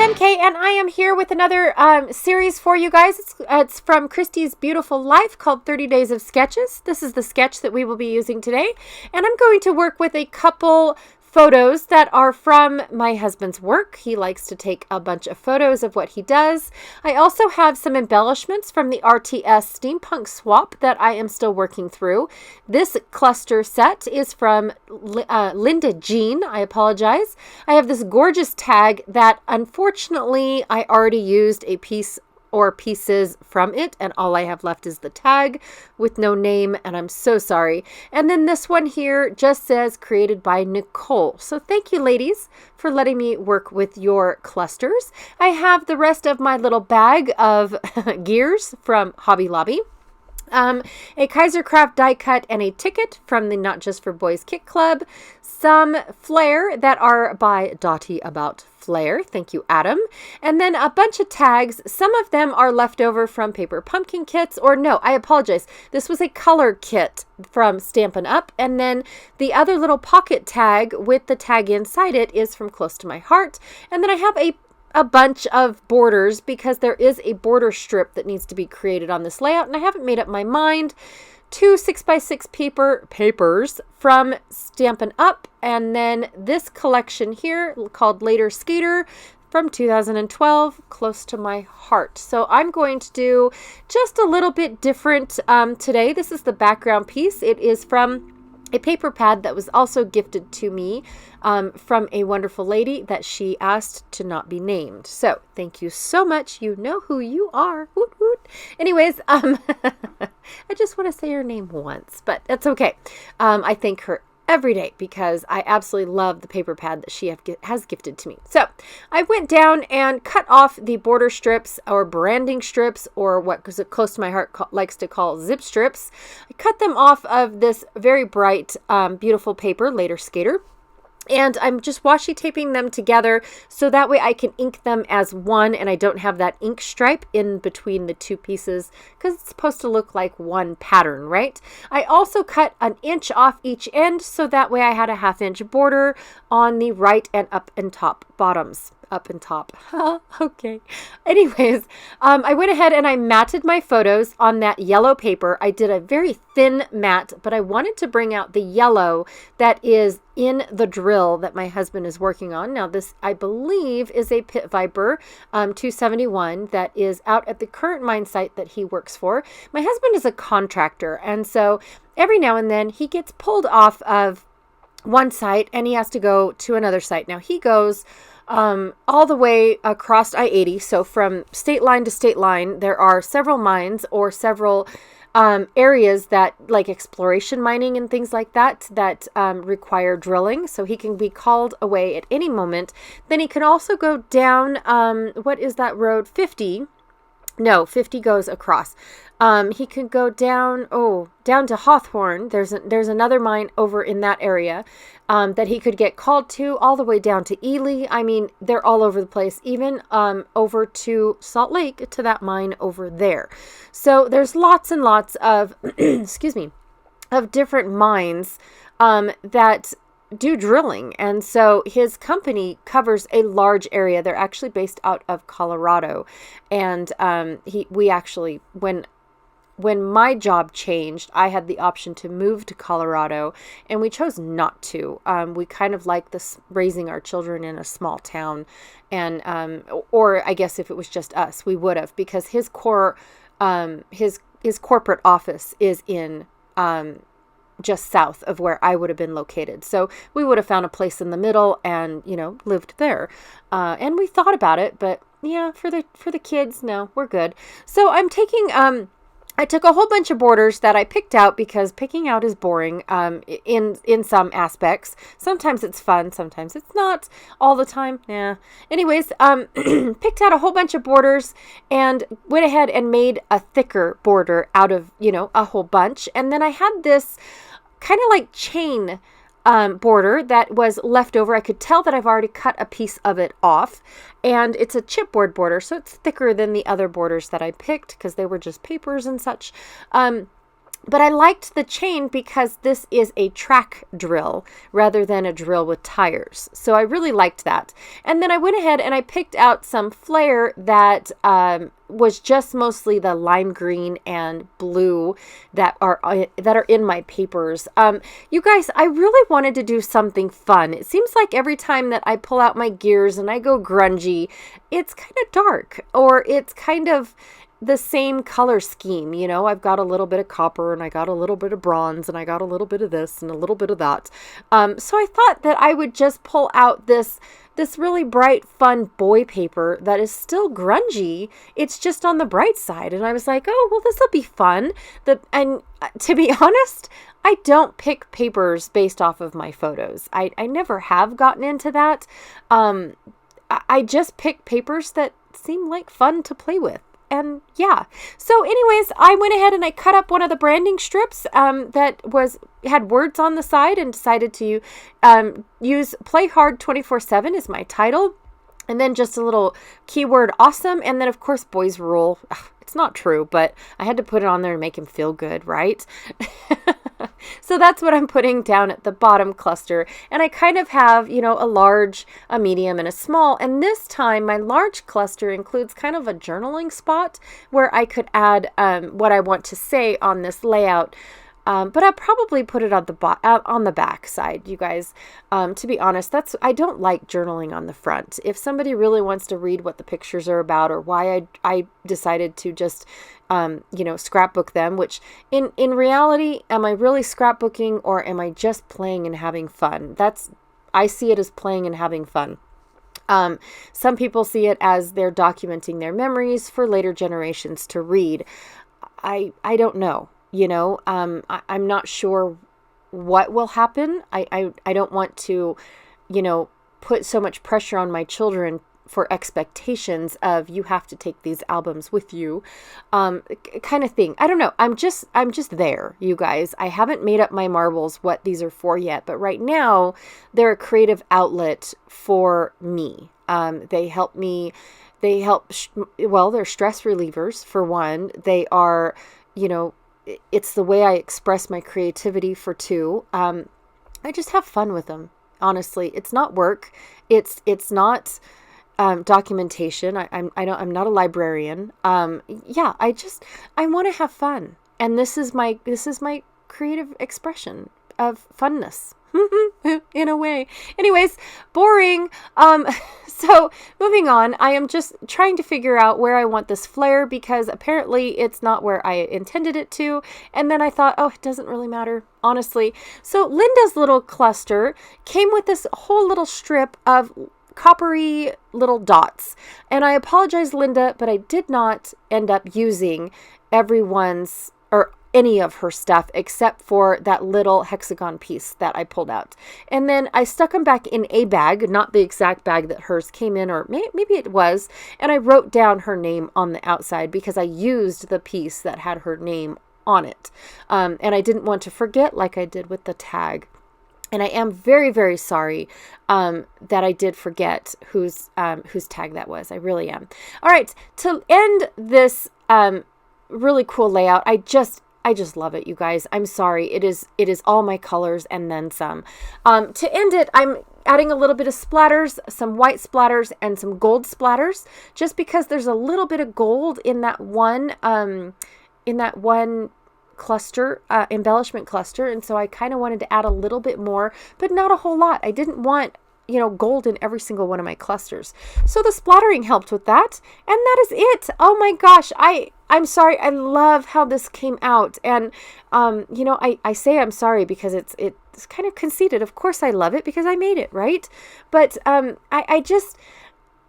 MK, and I am here with another series for you guys. It's from Christy's Beautiful Life called 30 Days of Sketches. This is the sketch that we will be using today, and I'm going to work with a couple photos that are from my husband's work. He likes to take a bunch of photos of what he does. I also have some embellishments from the RTS Steampunk Swap that I am still working through. This cluster set is from Linda Jean. I apologize. I have this gorgeous tag that unfortunately I already used a piece or pieces from it, and all I have left is the tag with no name, and I'm so sorry. And then this one here just says created by Nicole. So thank you, ladies, for letting me work with your clusters. I have the rest of my little bag of gears from Hobby Lobby. A Kaisercraft die cut and a ticket from the Not Just for Boys Kit Club. Some flair that are by Dottie About Flair. Thank you, Adam. And then a bunch of tags. Some of them are left over from Paper Pumpkin kits, or no, I apologize. This was a color kit from Stampin' Up. And then the other little pocket tag with the tag inside it is from Close to My Heart. And then I have a bunch of borders because there is a border strip that needs to be created on this layout, and I haven't made up my mind. 2 6x6 papers from Stampin' Up, and then this collection here called Later Skater from 2012, Close to My Heart. So I'm going to do just a little bit different today. This is the background piece. It is from a paper pad that was also gifted to me from a wonderful lady that she asked to not be named. So thank you so much. You know who you are. Woot woot. Anyways, I just want to say her name once, but that's okay. I thank her every day because I absolutely love the paper pad that she has gifted to me. So I went down and cut off the border strips or branding strips, or what Close to My Heart likes to call zip strips. I cut them off of this very bright, beautiful paper, Later Skater. And I'm just washi taping them together so that way I can ink them as one and I don't have that ink stripe in between the two pieces because it's supposed to look like one pattern, right? I also cut an inch off each end so that way I had a 1/2 inch border on the right and up and top bottoms. Up and top. Okay. Anyways, I went ahead and I matted my photos on that yellow paper. I did a very thin matte, but I wanted to bring out the yellow that is in the drill that my husband is working on. Now this, I believe, is a Pit Viper 271 that is out at the current mine site that he works for. My husband is a contractor, and so every now and then he gets pulled off of one site and he has to go to another site. Now he goes all the way across I-80. So from state line to state line, there are several mines or several areas that like exploration mining and things like that require drilling. So he can be called away at any moment. Then he can also go down, what is that road? 50. No, 50 goes across. He could go down, down to Hawthorne. There's another mine over in that area that he could get called to, all the way down to Ely. I mean, they're all over the place, even over to Salt Lake, to that mine over there. So there's lots and lots of, excuse me, of different mines that do drilling, and so his company covers a large area. They're actually based out of Colorado, and we actually, when my job changed, I had the option to move to Colorado, and we chose not to. We kind of like this, raising our children in a small town, and or I guess if it was just us, we would have, because his corporate office is in just south of where I would have been located. So we would have found a place in the middle and, lived there. And we thought about it, but yeah, for the kids, no, we're good. So I'm taking, I took a whole bunch of borders that I picked out because picking out is boring in some aspects. Sometimes it's fun, sometimes it's not all the time. Yeah. Anyways, picked out a whole bunch of borders and went ahead and made a thicker border out of, a whole bunch. And then I had this kind of like chain border that was left over. I could tell that I've already cut a piece of it off, and it's a chipboard border, so it's thicker than the other borders that I picked because they were just papers and such. But I liked the chain because this is a track drill rather than a drill with tires. So I really liked that. And then I went ahead and I picked out some flare that was just mostly the lime green and blue that are in my papers. You guys, I really wanted to do something fun. It seems like every time that I pull out my gears and I go grungy, it's kind of dark, or it's kind of the same color scheme. You know, I've got a little bit of copper, and I got a little bit of bronze, and I got a little bit of this and a little bit of that. So I thought that I would just pull out this really bright, fun boy paper that is still grungy. It's just on the bright side. And I was like, oh, well, this will be fun. And to be honest, I don't pick papers based off of my photos. I never have gotten into that. I just pick papers that seem like fun to play with. And yeah, so anyways, I went ahead and I cut up one of the branding strips that had words on the side, and decided to use Play Hard 24/7 as my title. And then just a little keyword awesome. And then, of course, boys rule. Ugh, it's not true, but I had to put it on there to make him feel good, right? So that's what I'm putting down at the bottom cluster. And I kind of have, you know, a large, a medium, and a small. And this time, my large cluster includes kind of a journaling spot where I could add what I want to say on this layout. But I'll probably put it on the back side, you guys. To be honest, I don't like journaling on the front. If somebody really wants to read what the pictures are about, or why I decided to just, scrapbook them, which in reality, am I really scrapbooking, or am I just playing and having fun? I see it as playing and having fun. Some people see it as they're documenting their memories for later generations to read. I don't know. You know, I'm not sure what will happen. I don't want to, put so much pressure on my children for expectations of, you have to take these albums with you, kind of thing. I don't know. I'm just there, you guys. I haven't made up my marbles what these are for yet, but right now they're a creative outlet for me. They help me. They're stress relievers for one. They are, it's the way I express my creativity for two. I just have fun with them. Honestly, it's not work. It's not documentation. I'm not a librarian. I want to have fun, and this is my creative expression of funness. In a way. Anyways, boring. So moving on, I am just trying to figure out where I want this flare, because apparently it's not where I intended it to. And then I thought, oh, it doesn't really matter, honestly. So Linda's little cluster came with this whole little strip of coppery little dots. And I apologize, Linda, but I did not end up using everyone's or any of her stuff except for that little hexagon piece that I pulled out. And then I stuck them back in a bag, not the exact bag that hers came in, or maybe it was. And I wrote down her name on the outside because I used the piece that had her name on it. And I didn't want to forget, like I did with the tag. And I am very, very sorry that I did forget whose tag that was. I really am. All right, to end this really cool layout, I just love it, you guys. I'm sorry. It is all my colors and then some. To end it, I'm adding a little bit of splatters, some white splatters and some gold splatters, just because there's a little bit of gold in that one cluster, embellishment cluster. And so I kind of wanted to add a little bit more, but not a whole lot. I didn't want gold in every single one of my clusters. So the splattering helped with that. And that is it. Oh my gosh. I'm sorry. I love how this came out. And, I say I'm sorry because it's kind of conceited. Of course I love it because I made it, right? But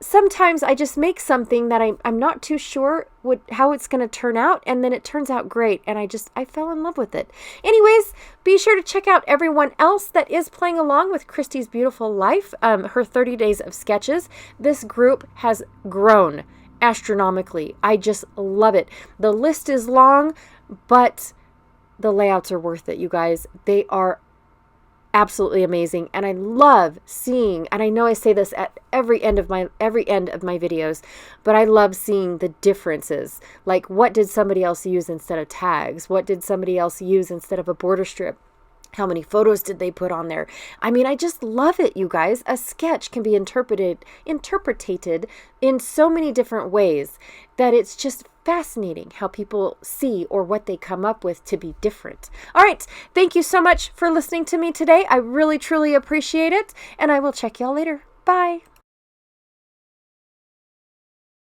sometimes I just make something that I'm not too sure how it's going to turn out, and then it turns out great, and I fell in love with it. Anyways, be sure to check out everyone else that is playing along with Christy's Beautiful Life, her 30 days of sketches. This group has grown astronomically. I just love it. The list is long, but the layouts are worth it, you guys. They are absolutely amazing. And I love seeing, and I know I say this at every end of my videos, but I love seeing the differences. Like, what did somebody else use instead of tags? What did somebody else use instead of a border strip? How many photos did they put on there? I mean, I just love it, you guys. A sketch can be interpreted in so many different ways that it's just fascinating how people see or what they come up with to be different. All right. Thank you so much for listening to me today. I really, truly appreciate it. And I will check y'all later. Bye.